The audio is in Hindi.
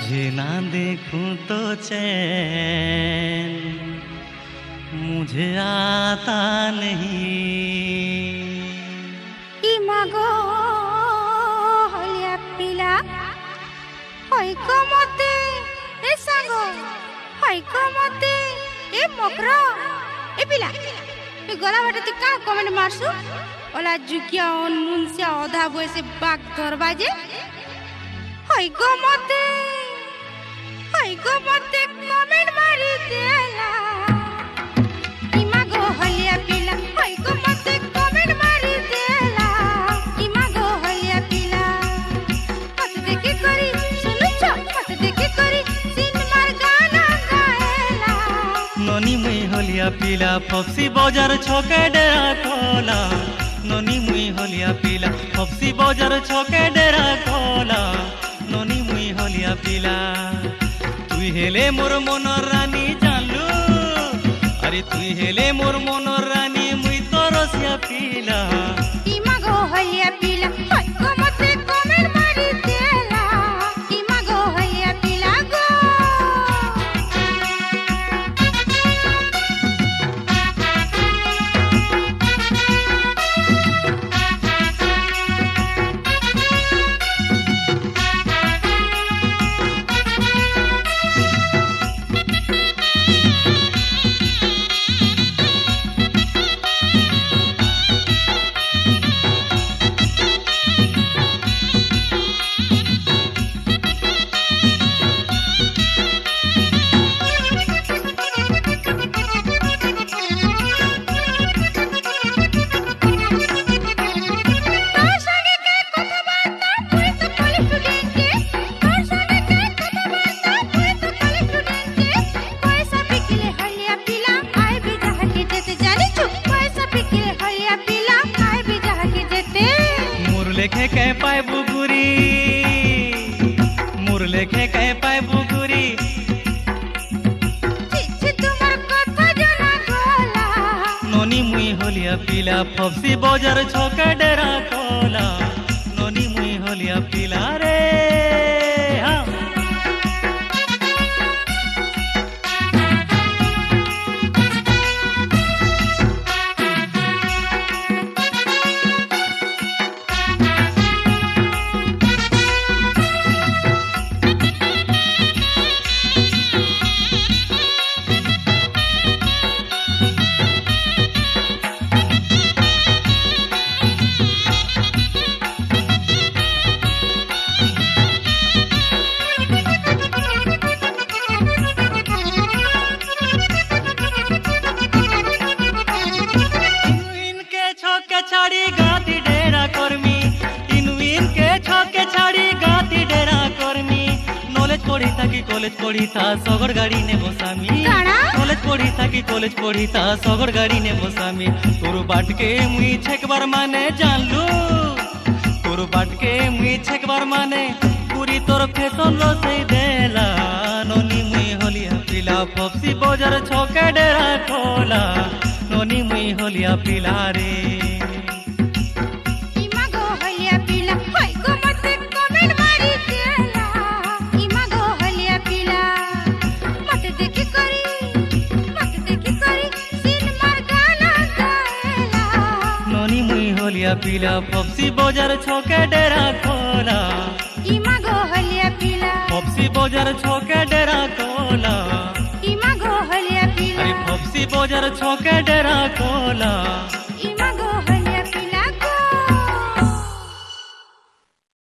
तुझे ना देखूं तो चैन मुझे आता नहीं। मागो हलिया पिला हईको मते ए सांगो हईको मते ए मकरो ए पिला ए गला बाटे तू का कमेंट मारसु ओला जुकिया ऑन मुनसिया ओधा बयसे बाग धरबा जे हईको मते कमेंट मारी देला। मागो हलिया पिला हईको मते कमेंट मारी देला। मागो हलिया पिला मत देखी करी सुनु छ मत देखी करी सिनेमार गाना गाएला। ननी मुई हलिया पिला फपसी बाजार छके डेरा खोला। ननी मुई हलिया पिला फपसी बाजार छके डेरा खोला। ननी मुई हलिया पिला तुई हेले मोर मनर रानी जानलू। अरे तुई हेले मोर मनर रानी मुई तो रसिया पिला। मागो हलिया पिला हईको मते कमेंट मारी देला। मागो हलिया पिला गो लेखे कह पाए बुगुरी मोर लेखे कह पाए बुगुरी। ननी मुई हलिया पिला फपसी बाजार छके डेरा खोला। ननी मुई हलिया पिला रे हाँ। छाड़ी गाती डेरा कर्मी इनविन के छके छाड़ी गाती डेरा कर्मी। नॉलेज पढ़ी था कि कॉलेज पढ़ी था सगड़ गाड़ी ने बसामी। कॉलेज पढ़ी था कि कॉलेज पढ़ी था सगड़ गाड़ी ने बसामी। तोर बाट के मुई छेकबार माने जानलू। तोर बाट के मुई छेकबार माने पूरी तोर फैशन रसई देला। ननी मुई हलिया पिला फपसी बाजार छके डेरा खोला। ननी मुई हलिया पिला रे पिला फपसी बाजार छके डेरा खोला। मागो हलिया पिला फपसी बाजार छके डेरा खोला। मागो हलिया पिला अरे फपसी बाजार छके डेरा खोला। मागो हलिया